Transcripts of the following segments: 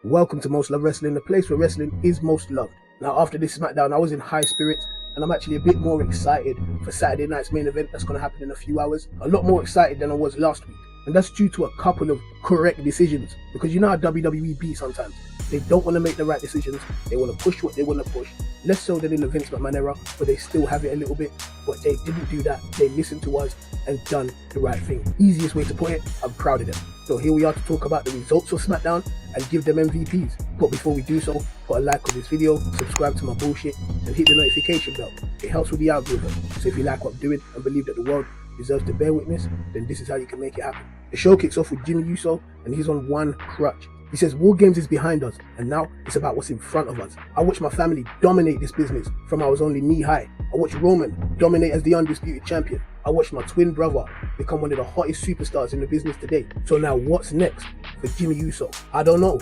Welcome to Most Love Wrestling, the place where wrestling is most loved. Now, after this SmackDown, I was in high spirits, and I'm actually a bit more excited for Saturday night's main event that's going to happen in a few hours. A lot more excited than I was last week, and that's due to a couple of correct decisions, because you know how WWE be sometimes. They don't want to make the right decisions, they want to push what they want to push, less so than in the Vince McMahon era, where they still have it a little bit, but they didn't do that. They listened to us and done the right thing. Easiest way to put it, I'm proud of them. So here we are to talk about the results of SmackDown and give them MVPs. But before we do so, put a like on this video, subscribe to my bullshit, and hit the notification bell. It helps with the algorithm. So if you like what I'm doing and believe that the world deserves to bear witness, then this is how you can make it happen. The show kicks off with Jimmy Uso, and he's on one crutch. He says War Games is behind us, and now it's about what's in front of us. I watched my family dominate this business from I was only knee high. I watched Roman dominate as the undisputed champion. I watched my twin brother become one of the hottest superstars in the business today. So now what's next for Jimmy Uso? I don't know.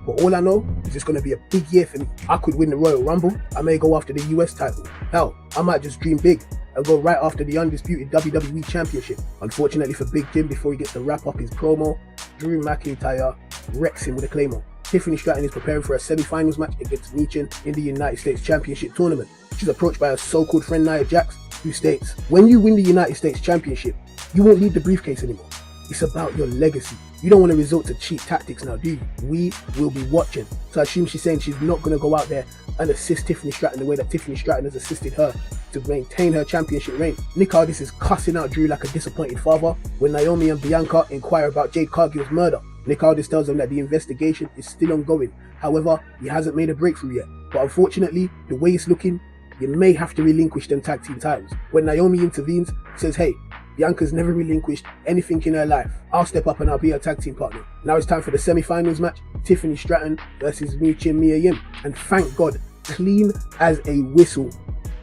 But all I know is it's going to be a big year for me. I could win the Royal Rumble. I may go after the US title. Hell, I might just dream big and go right after the undisputed WWE Championship. Unfortunately for Big Jim, before he gets to wrap up his promo, Drew McIntyre wrecks him with a Claymore. Tiffany Stratton is preparing for a semi-finals match against Michin in the United States Championship Tournament. She's approached by her so-called friend Nia Jax, who states, when you win the United States Championship, you won't need the briefcase anymore. It's about your legacy. You don't want to resort to cheap tactics now, do you? We will be watching. So I assume she's saying she's not going to go out there and assist Tiffany Stratton the way that Tiffany Stratton has assisted her to maintain her championship reign. Nick Aldis is cussing out Drew like a disappointed father when Naomi and Bianca inquire about Jade Cargill's murder. Nick Aldis tells them that the investigation is still ongoing. However, he hasn't made a breakthrough yet. But unfortunately, the way it's looking, you may have to relinquish them tag team titles. When Naomi intervenes, says, hey, Bianca's never relinquished anything in her life. I'll step up and I'll be her tag team partner. Now it's time for the semi-finals match, Tiffany Stratton versus Michin Mia Yim. And thank God, clean as a whistle,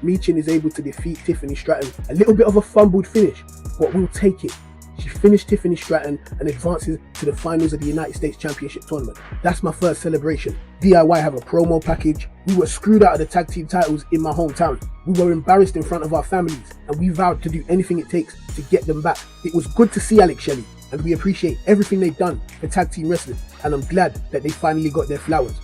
Michin is able to defeat Tiffany Stratton. A little bit of a fumbled finish, but we'll take it. She finished Tiffany Stratton and advances to the finals of the United States Championship Tournament. That's my first celebration. DIY have a promo package. We were screwed out of the tag team titles in my hometown. We were embarrassed in front of our families, and we vowed to do anything it takes to get them back. It was good to see Alex Shelley, and we appreciate everything they've done for tag team wrestling, and I'm glad that they finally got their flowers.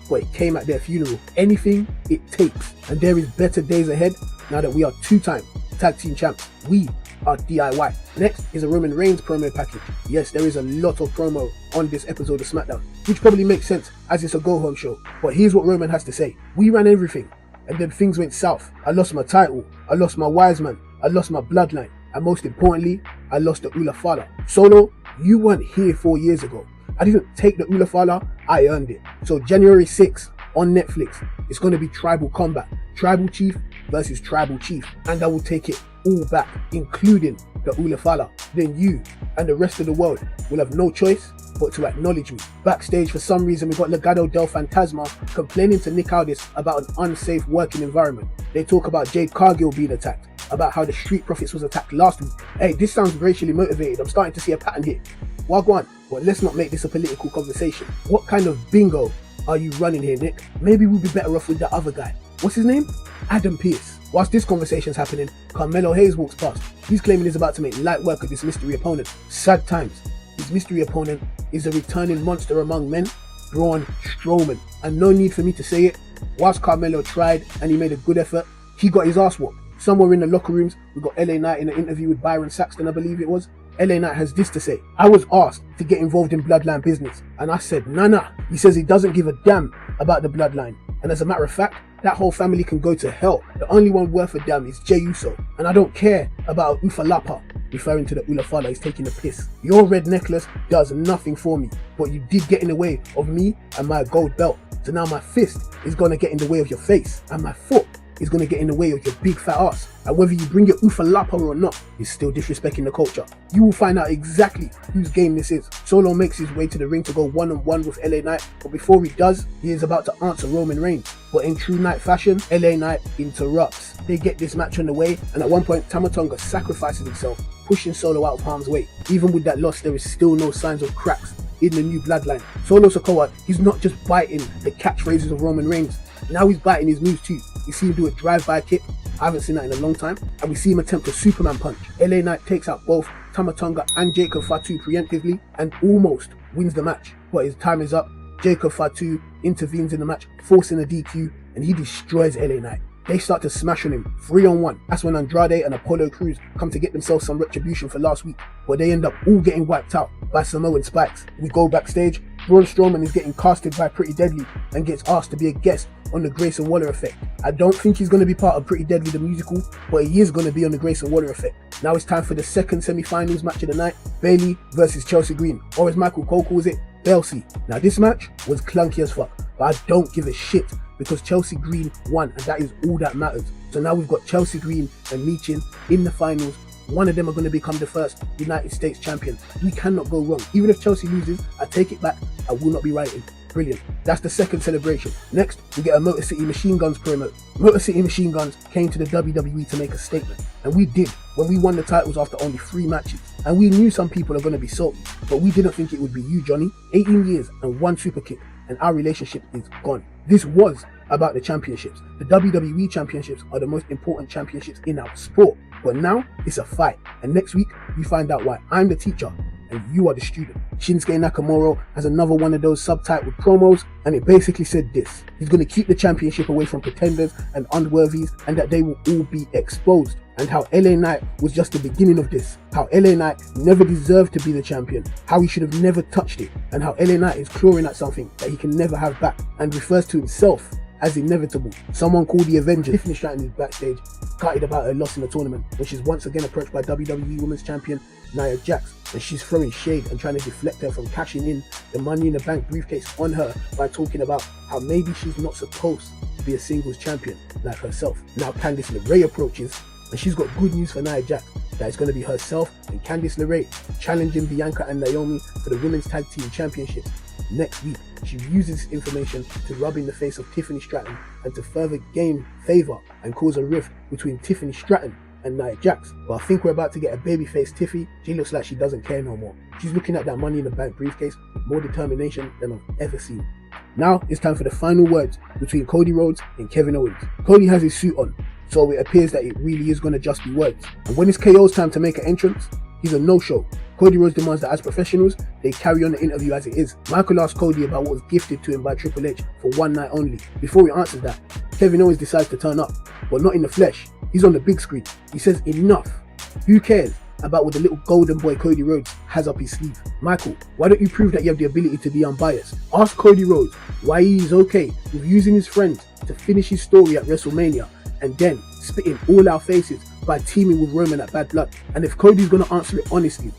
But it came at their funeral. Anything it takes, and there is better days ahead now that we are two-time tag team champs. We are DIY. Next is a Roman Reigns promo package. Yes, there is a lot of promo on this episode of SmackDown, which probably makes sense as it's a go-home show. But here's what Roman has to say. We ran everything, and then things went south. I lost my title, I lost my wise man, I lost my bloodline, and most importantly, I lost the Ula Fala. Solo, you weren't here 4 years ago. I didn't take the Ula Fala, I earned it. So January 6th on Netflix, it's going to be Tribal Combat. Tribal Chief versus Tribal Chief. And I will take it all back, including the Ula Fala. Then you and the rest of the world will have no choice but to acknowledge me. Backstage, for some reason, we got Legado del Fantasma complaining to Nick Aldis about an unsafe working environment. They talk about Jade Cargill being attacked, about how the Street Profits was attacked last week. Hey, this sounds racially motivated. I'm starting to see a pattern here. Wagwan, but let's not make this a political conversation. What kind of bingo are you running here, Nick? Maybe we'll be better off with the other guy. What's his name? Adam Pearce. Whilst this conversation's happening, Carmelo Hayes walks past. He's claiming he's about to make light work of this mystery opponent. Sad times. His mystery opponent is a returning monster among men, Braun Strowman. And no need for me to say it, whilst Carmelo tried and he made a good effort, he got his ass whooped. Somewhere in the locker rooms, we got LA Knight in an interview with Byron Saxton, I believe it was. LA Knight has this to say. I was asked to get involved in bloodline business, and I said, nah. He says he doesn't give a damn about the bloodline. And as a matter of fact, that whole family can go to hell. The only one worth a damn is Jey Uso. And I don't care about Ufalapa, referring to the Ula Fala. He's taking the piss. Your red necklace does nothing for me, but you did get in the way of me and my gold belt. So now my fist is gonna get in the way of your face, and my foot is going to get in the way of your big fat ass. And whether you bring your Ufalapa or not, is still disrespecting the culture. You will find out exactly whose game this is. Solo makes his way to the ring to go one-on-one with LA Knight, but before he does, he is about to answer Roman Reigns. But in true Knight fashion, LA Knight interrupts. They get this match on the way, and at one point Tama Tonga sacrifices himself, pushing Solo out of harm's way. Even with that loss, there is still no signs of cracks in the new bloodline. Solo Sikoa, he's not just biting the catchphrases of Roman Reigns. Now he's biting his moves too. We see him do a drive-by kick. I haven't seen that in a long time. And we see him attempt a Superman punch. LA Knight takes out both Tama Tonga and Jacob Fatu preemptively and almost wins the match. But his time is up Jacob Fatu intervenes in the match, forcing a DQ, and he destroys LA Knight. They start to smash on him 3-on-1. That's when Andrade and Apollo Crews come to get themselves some retribution for last week, but they end up all getting wiped out by Samoan Spikes. We go backstage. Braun Strowman is getting casted by Pretty Deadly and gets asked to be a guest on the Grayson Waller Effect. I don't think he's going to be part of Pretty Deadly the musical, but he is going to be on the Grayson Waller Effect. Now it's time for the second semi-finals match of the night, Bayley versus Chelsea Green, or as Michael Cole calls it, Belsey. Now this match was clunky as fuck, but I don't give a shit because Chelsea Green won, and that is all that matters. So now we've got Chelsea Green and Michin in the finals. One of them are going to become the first United States champion. We cannot go wrong. Even if Chelsea loses, I take it back. I will not be writing. Brilliant. That's the second celebration. Next, we get a Motor City Machine Guns promo. Motor City Machine Guns came to the WWE to make a statement, and we did when we won the titles after only 3 matches. And we knew some people are going to be salty, but we didn't think it would be you, Johnny. 18 years and 1 super kick, and our relationship is gone. This was about the championships. The WWE championships are the most important championships in our sport. But now it's a fight, and next week you find out why I'm the teacher and you are the student. Shinsuke Nakamura has another one of those subtitled promos, and it basically said this: he's going to keep the championship away from pretenders and unworthies, and that they will all be exposed. And how LA Knight was just the beginning of this. How LA Knight never deserved to be the champion. How he should have never touched it. And how LA Knight is clawing at something that he can never have back, and refers to himself as inevitable. Someone called the Avengers. Tiffany Stratton is backstage, gutted about her loss in the tournament, when she's once again approached by WWE Women's Champion Nia Jax, and she's throwing shade and trying to deflect her from cashing in the Money in the Bank briefcase on her by talking about how maybe she's not supposed to be a singles champion like herself. Now Candice LeRae approaches, and she's got good news for Nia Jax, that it's going to be herself and Candice LeRae challenging Bianca and Naomi for the Women's Tag Team Championships next week. She uses this information to rub in the face of Tiffany Stratton and to further gain favour and cause a rift between Tiffany Stratton and Nia Jax. But I think we're about to get a babyface Tiffy. She looks like she doesn't care no more. She's looking at that Money in the Bank briefcase with more determination than I've ever seen. Now it's time for the final words between Cody Rhodes and Kevin Owens. Cody has his suit on, so it appears that it really is going to just be words. And when it's KO's time to make an entrance, he's a no-show. Cody Rhodes demands that as professionals, they carry on the interview as it is. Michael asks Cody about what was gifted to him by Triple H for one night only. Before he answers that, Kevin Owens decides to turn up, but not in the flesh. He's on the big screen. He says enough. Who cares about what the little golden boy Cody Rhodes has up his sleeve? Michael, why don't you prove that you have the ability to be unbiased? Ask Cody Rhodes why he is okay with using his friends to finish his story at WrestleMania, and then spit in all our faces by teaming with Roman at Bad Blood. And if Cody's gonna answer it honestly,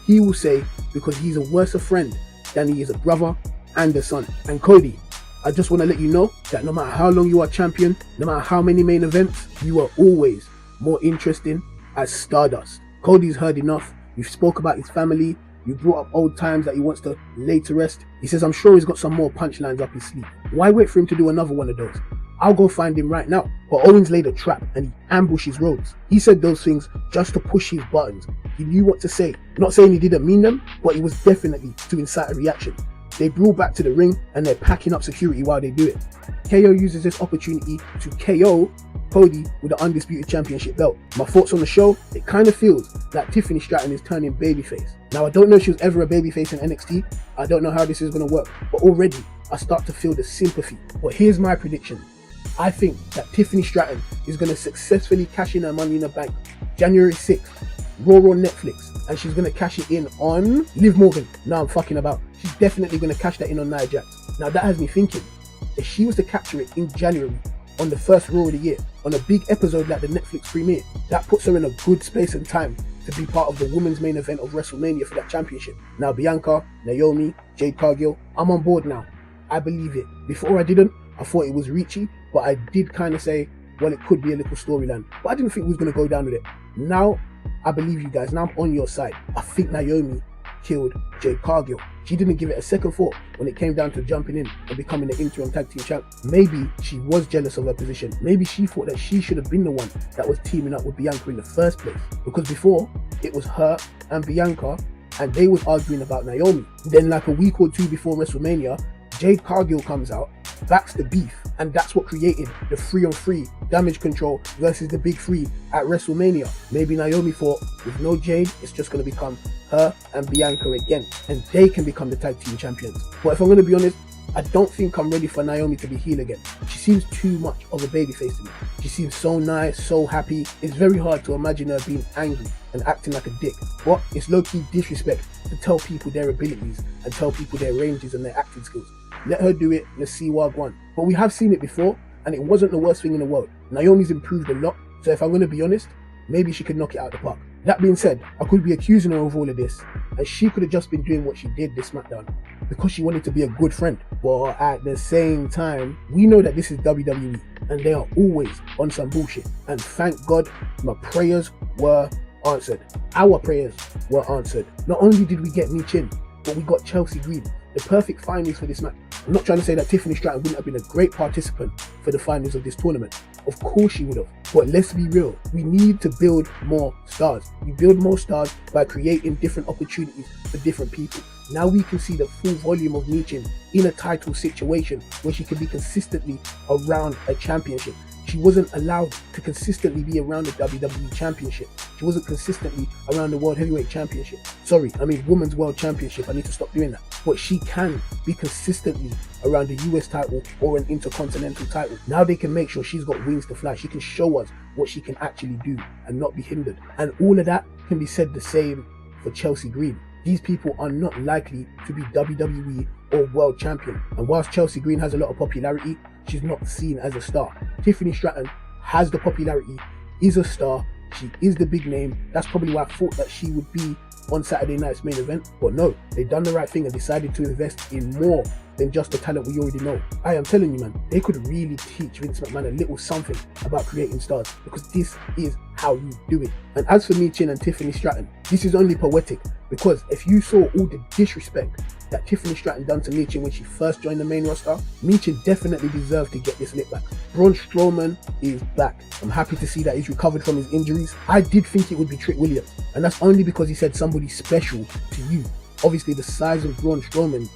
he will say because he's a worse friend than he is a brother and a son. And Cody, I just want to let you know that no matter how long you are champion, no matter how many main events, you are always more interesting as Stardust. Cody's heard enough. You've spoke about his family. You brought up old times that he wants to lay to rest. He says, I'm sure he's got some more punchlines up his sleeve. Why wait for him to do another one of those? I'll go find him right now. But Owens laid a trap and he ambushes Rhodes. He said those things just to push his buttons. He knew what to say. Not saying he didn't mean them, but it was definitely to incite a reaction. They brawl back to the ring and they're packing up security while they do it. KO uses this opportunity to KO Cody with the Undisputed Championship belt. My thoughts on the show, it kind of feels like Tiffany Stratton is turning babyface. Now I don't know if she was ever a babyface in NXT. I don't know how this is going to work, but already I start to feel the sympathy. But here's my prediction. I think that Tiffany Stratton is going to successfully cash in her Money in the Bank January 6th, Raw on Netflix, and she's going to cash it in on Liv Morgan. Now I'm fucking about. She's definitely going to cash that in on Nia Jax. Now that has me thinking, if she was to capture it in January on the first Raw of the year, on a big episode like the Netflix premiere, that puts her in a good space and time to be part of the women's main event of WrestleMania for that championship. Now Bianca, Naomi, Jade Cargill, I'm on board now. I believe it. Before I didn't. I thought it was reachy, but I did kind of say, well, it could be a little storyline. But I didn't think we was going to go down with it. Now, I believe you guys. Now I'm on your side. I think Naomi killed Jade Cargill. She didn't give it a second thought when it came down to jumping in and becoming the interim tag team champ. Maybe she was jealous of her position. Maybe she thought that she should have been the one that was teaming up with Bianca in the first place. Because before, it was her and Bianca, and they was arguing about Naomi. Then like a week or two before WrestleMania, Jade Cargill comes out, backs the beef, and that's what created the 3-on-3 Damage Control versus the Big Three at WrestleMania. Maybe Naomi thought, with no Jade, it's just going to become her and Bianca again, and they can become the tag team champions. But if I'm going to be honest, I don't think I'm ready for Naomi to be heel again. She seems too much of a babyface to me. She seems so nice, so happy. It's very hard to imagine her being angry and acting like a dick. But it's low-key disrespect to tell people their abilities and tell people their ranges and their acting skills. Let her do it, let's see what I want. But we have seen it before, and it wasn't the worst thing in the world. Naomi's improved a lot, so if I'm going to be honest, maybe she could knock it out the park. That being said, I could be accusing her of all of this, and she could have just been doing what she did this SmackDown because she wanted to be a good friend. But at the same time, we know that this is WWE, and they are always on some bullshit. And thank God, my prayers were answered. Our prayers were answered. Not only did we get Michin, but we got Chelsea Green, the perfect finals for this match. I'm not trying to say that Tiffany Stratton wouldn't have been a great participant for the finals of this tournament. Of course she would have. But let's be real, we need to build more stars. We build more stars by creating different opportunities for different people. Now we can see the full volume of Michin in a title situation where she can be consistently around a championship. She wasn't allowed to consistently be around the WWE Championship. She wasn't consistently around the World Heavyweight Championship. Sorry, I mean Women's World Championship. I need to stop doing that. But she can be consistently around the US title or an Intercontinental title. Now they can make sure she's got wings to fly. She can show us what she can actually do and not be hindered. And all of that can be said the same for Chelsea Green. These people are not likely to be WWE or World Champion. And whilst Chelsea Green has a lot of popularity, she's not seen as a star. Tiffany Stratton has the popularity, is a star, she is the big name. That's probably why I thought that she would be on Saturday night's main event. But no, they done the right thing and decided to invest in more than just the talent we already know. I am telling you, man, they could really teach Vince McMahon a little something about creating stars, because this is how you do it. And as for Michin and Tiffany Stratton, this is only poetic, because if you saw all the disrespect that Tiffany Stratton done to Michin when she first joined the main roster, Michin definitely deserved to get this lick back. Braun Strowman is back. I'm happy to see that he's recovered from his injuries. I did think it would be Trick Williams, and that's only because he said somebody special to you. Obviously, the size of Braun Strowman,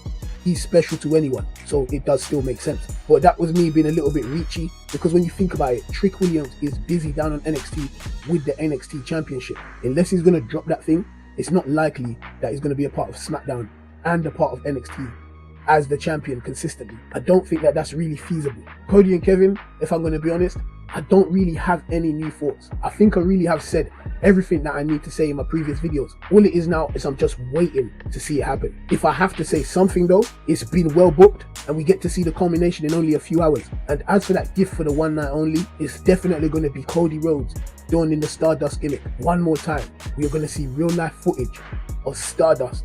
he's special to anyone, so it does still make sense. But that was me being a little bit reachy, because when you think about it, Trick Williams is busy down on NXT with the NXT Championship. Unless he's going to drop that thing, it's not likely that he's going to be a part of SmackDown and a part of NXT as the champion consistently. I don't think that that's really feasible. Cody and Kevin, if I'm going to be honest, I don't really have any new thoughts. I think I really have said everything that I need to say in my previous videos. All it is now is I'm just waiting to see it happen. If I have to say something though, it's been well booked and we get to see the culmination in only a few hours. And as for that gift for the one night only, it's definitely going to be Cody Rhodes donning the Stardust gimmick one more time. We are going to see real life footage of Stardust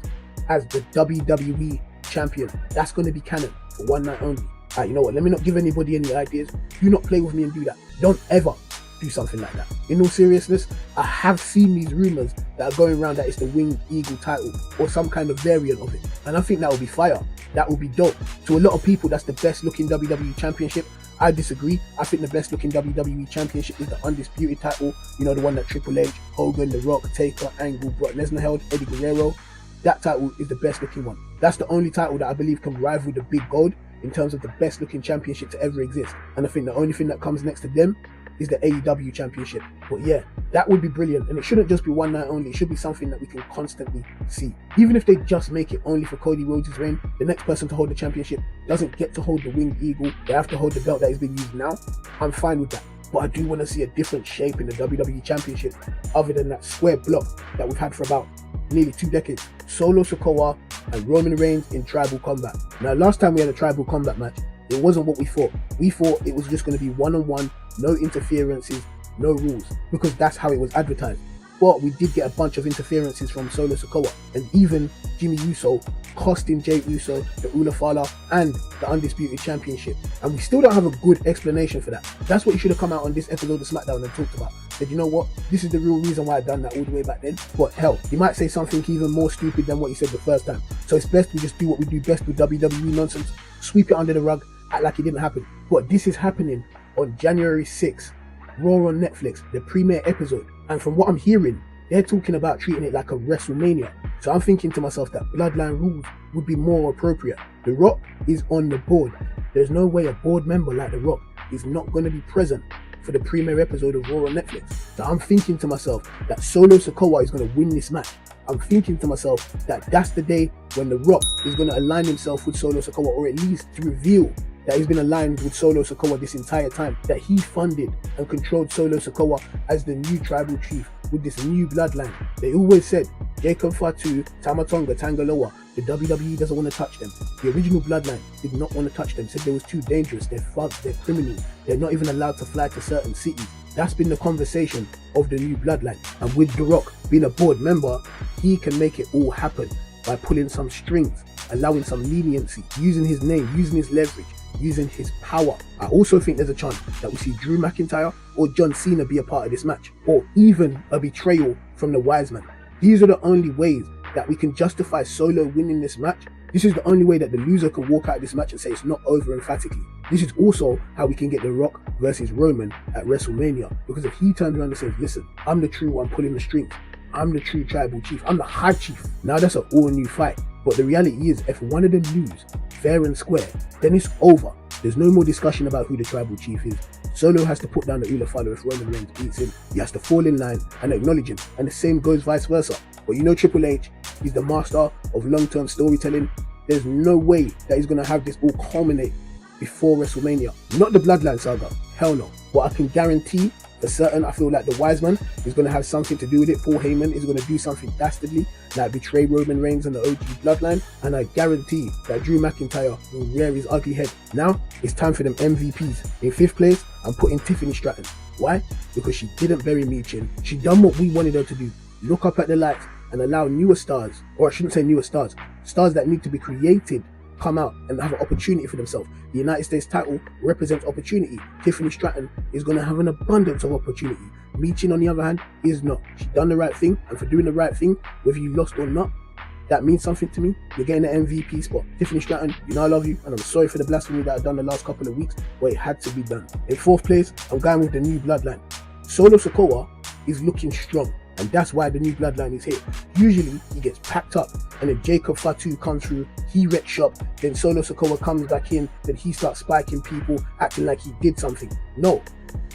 as the WWE champion. That's going to be canon for one night only. Alright, you know what, let me not give anybody any ideas. Do not play with me and do that. Don't ever do something like that. In all seriousness, I have seen these rumors that are going around that it's the Winged Eagle title or some kind of variant of it, and I think that would be fire. That would be dope. To a lot of people, that's the best looking WWE championship. I disagree. I think the best looking WWE championship is the Undisputed title. You know, the one that Triple H, Hogan, The Rock, Taker, Angle, Brock Lesnar held, Eddie Guerrero. That title is the best looking one. That's the only title that I believe can rival the Big Gold in terms of the best looking championship to ever exist. And I think the only thing that comes next to them is the AEW championship. But yeah, that would be brilliant, and it shouldn't just be one night only. It should be something that we can constantly see. Even if they just make it only for Cody Rhodes' reign, the next person to hold the championship doesn't get to hold the Winged Eagle. They have to hold the belt that is being used now. I'm fine with that. But I do want to see a different shape in the WWE championship other than that square block that we've had for about nearly 2 decades. Solo Sikoa and Roman Reigns in tribal combat. Now, last time we had a tribal combat match, it wasn't what we thought. We thought it was just going to be one-on-one, no interferences, no rules, because that's how it was advertised. But we did get a bunch of interferences from Solo Sikoa, and even Jimmy Uso costing Jey Uso the Ulafala and the Undisputed Championship. And we still don't have a good explanation for that. That's what you should have come out on this episode of SmackDown and talked about. Said, you know what, this is the real reason why I done that all the way back then. But hell, you might say something even more stupid than what you said the first time. So it's best we just do what we do best with WWE nonsense, sweep it under the rug, act like it didn't happen. But this is happening on January 6th, Raw on Netflix, the premiere episode. And from what I'm hearing, they're talking about treating it like a WrestleMania. So I'm thinking to myself that Bloodline rules would be more appropriate. The Rock is on the board. There's no way a board member like The Rock is not going to be present for the premiere episode of Raw on Netflix. So I'm thinking to myself that Solo Sikoa is going to win this match. I'm thinking to myself that that's the day when The Rock is going to align himself with Solo Sikoa, or at least to reveal that he's been aligned with Solo Sikoa this entire time, that he funded and controlled Solo Sikoa as the new tribal chief with this new bloodline. They always said, Jacob Fatu, Tamatonga, Tangaloa, the WWE doesn't want to touch them. The original bloodline did not want to touch them, said they was too dangerous, they're thugs, they're criminals, they're not even allowed to fly to certain cities. That's been the conversation of the new bloodline. And with The Rock being a board member, he can make it all happen by pulling some strings, allowing some leniency, using his name, using his leverage, using his power. I also think there's a chance that we see Drew McIntyre or John Cena be a part of this match, or even a betrayal from the Wise Man. These are the only ways that we can justify Solo winning this match. This is the only way that the loser can walk out of this match and say it's not over emphatically. This is also how we can get The Rock versus Roman at WrestleMania, because if he turns around and says, listen, I'm the true one pulling the strings, I'm the true tribal chief, I'm the high chief, now that's an all new fight. But the reality is, if one of them lose fair and square, then it's over. There's no more discussion about who the tribal chief is. Solo has to put down the Ulafalo if Roman Reigns beats him. He has to fall in line and acknowledge him, and the same goes vice versa. But you know Triple H, he's the master of long-term storytelling. There's no way that he's going to have this all culminate before WrestleMania. Not the Bloodline saga, hell no. But I can guarantee for certain, I feel like the Wise Man is going to have something to do with it. Paul Heyman is going to do something dastardly, like betray Roman Reigns and the OG Bloodline. And I guarantee that Drew McIntyre will rear his ugly head. Now, it's time for them MVPs. In 5th place, I'm putting Tiffany Stratton. Why? Because she didn't bury Meechin. She done what we wanted her to do. Look up at the lights and allow newer stars, or I shouldn't say newer stars, stars that need to be created, come out and have an opportunity for themselves. The United States title represents opportunity. Tiffany Stratton is going to have an abundance of opportunity. Meechin, on the other hand, is not. She done the right thing, and for doing the right thing, whether you lost or not, that means something to me. You're getting the MVP spot. Tiffany Stratton, you know I love you, and I'm sorry for the blasphemy that I've done the last couple of weeks, but it had to be done. In 4th place, I'm going with the new bloodline. Solo Sikoa is looking strong, and that's why the new bloodline is here. Usually he gets packed up, and then Jacob Fatu comes through, he wrecks shop, then Solo Sikoa comes back in, then he starts spiking people, acting like he did something. No,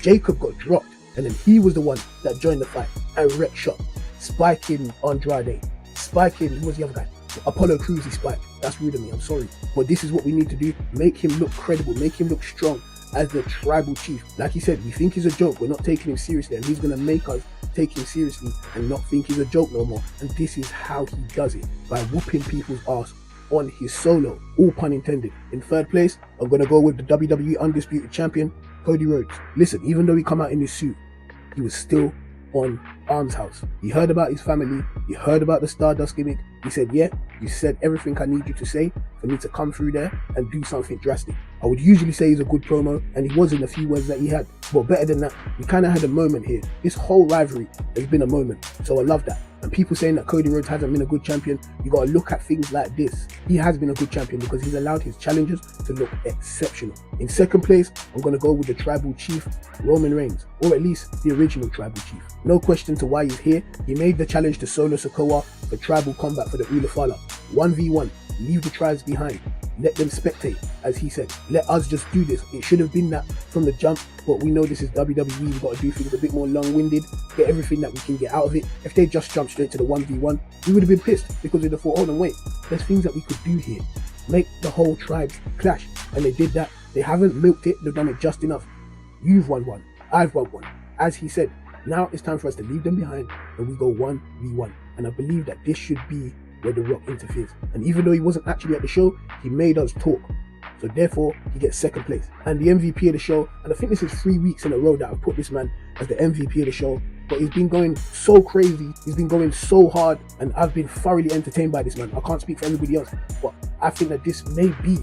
Jacob got dropped, and then he was the one that joined the fight and wrecked shop, spiking Andrade, spiking, who was the other guy? Apollo Crews, he spiked. That's rude of me, I'm sorry. But this is what we need to do, make him look credible, make him look strong as the tribal chief. Like he said, we think he's a joke, we're not taking him seriously, and he's going to make us take him seriously and not think he's a joke no more. And this is how he does it, by whooping people's ass on his solo, all pun intended. In 3rd place, I'm going to go with the WWE Undisputed Champion, Cody Rhodes. Listen, even though he come out in his suit, he was still on Arms House. He heard about his family, he heard about the Stardust gimmick. He said, yeah, you said everything I need you to say for me to come through there and do something drastic. I would usually say he's a good promo, and he was in a few words that he had, but better than that, we kind of had a moment here. This whole rivalry has been a moment, so I love that. And people saying that Cody Rhodes hasn't been a good champion, you got to look at things like this. He has been a good champion because he's allowed his challengers to look exceptional. In 2nd place, I'm going to go with the tribal chief, Roman Reigns, or at least the original tribal chief. No question to why he's here. He made the challenge to Solo Sikoa for tribal combat for the Ulafala. 1v1, leave the tribes behind. Let them spectate, as he said. Let us just do this. It should have been that from the jump, but we know this is WWE. We've got to do things a bit more long-winded, get everything that we can get out of it. If they just jumped straight to the 1v1, we would have been pissed because we'd have thought, hold on, wait, there's things that we could do here. Make the whole tribes clash. And they did that. They haven't milked it. They've done it just enough. You've won one. I've won one. As he said, now it's time for us to leave them behind and we go 1v1. And I believe that this should be where The Rock interferes. And even though he wasn't actually at the show, he made us talk. So therefore, he gets 2nd place. And the MVP of the show, and I think this is 3 weeks in a row that I've put this man as the MVP of the show, but he's been going so crazy, he's been going so hard, and I've been thoroughly entertained by this man. I can't speak for everybody else, but I think that this may be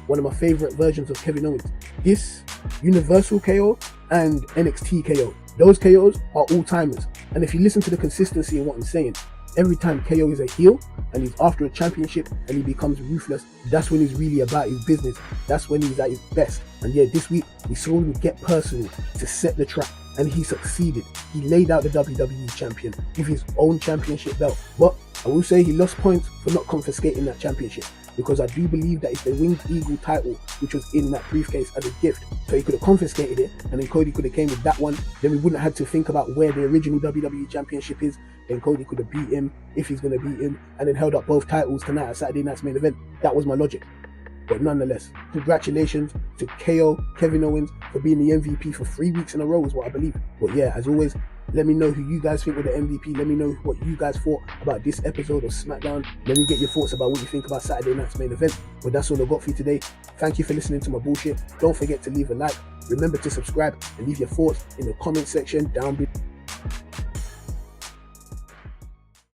one of my favorite versions of Kevin Owens. This Universal KO and NXT KO, those KOs are all-timers. And if you listen to the consistency in what I'm saying, every time KO is a heel and he's after a championship and he becomes ruthless, that's when he's really about his business. That's when he's at his best. And yeah, this week we saw him get personal to set the trap, and he succeeded. He laid out the WWE champion with his own championship belt. But I will say he lost points for not confiscating that championship. because I do believe that if the Winged Eagle title, which was in that briefcase as a gift, so he could have confiscated it, and then Cody could have came with that one, then we wouldn't have had to think about where the original WWE Championship is. Then Cody could have beat him, if he's going to beat him, and then held up both titles tonight at Saturday Night's Main Event. That was my logic. But nonetheless, congratulations to KO, Kevin Owens, for being the MVP for 3 weeks in a row is what I believe. But yeah, as always, let me know who you guys think were the MVP. Let me know what you guys thought about this episode of SmackDown. Let me get your thoughts about what you think about Saturday Night's Main Event. But that's all I've got for you today. Thank you for listening to my bullshit. Don't forget to leave a like. Remember to subscribe and leave your thoughts in the comment section down below.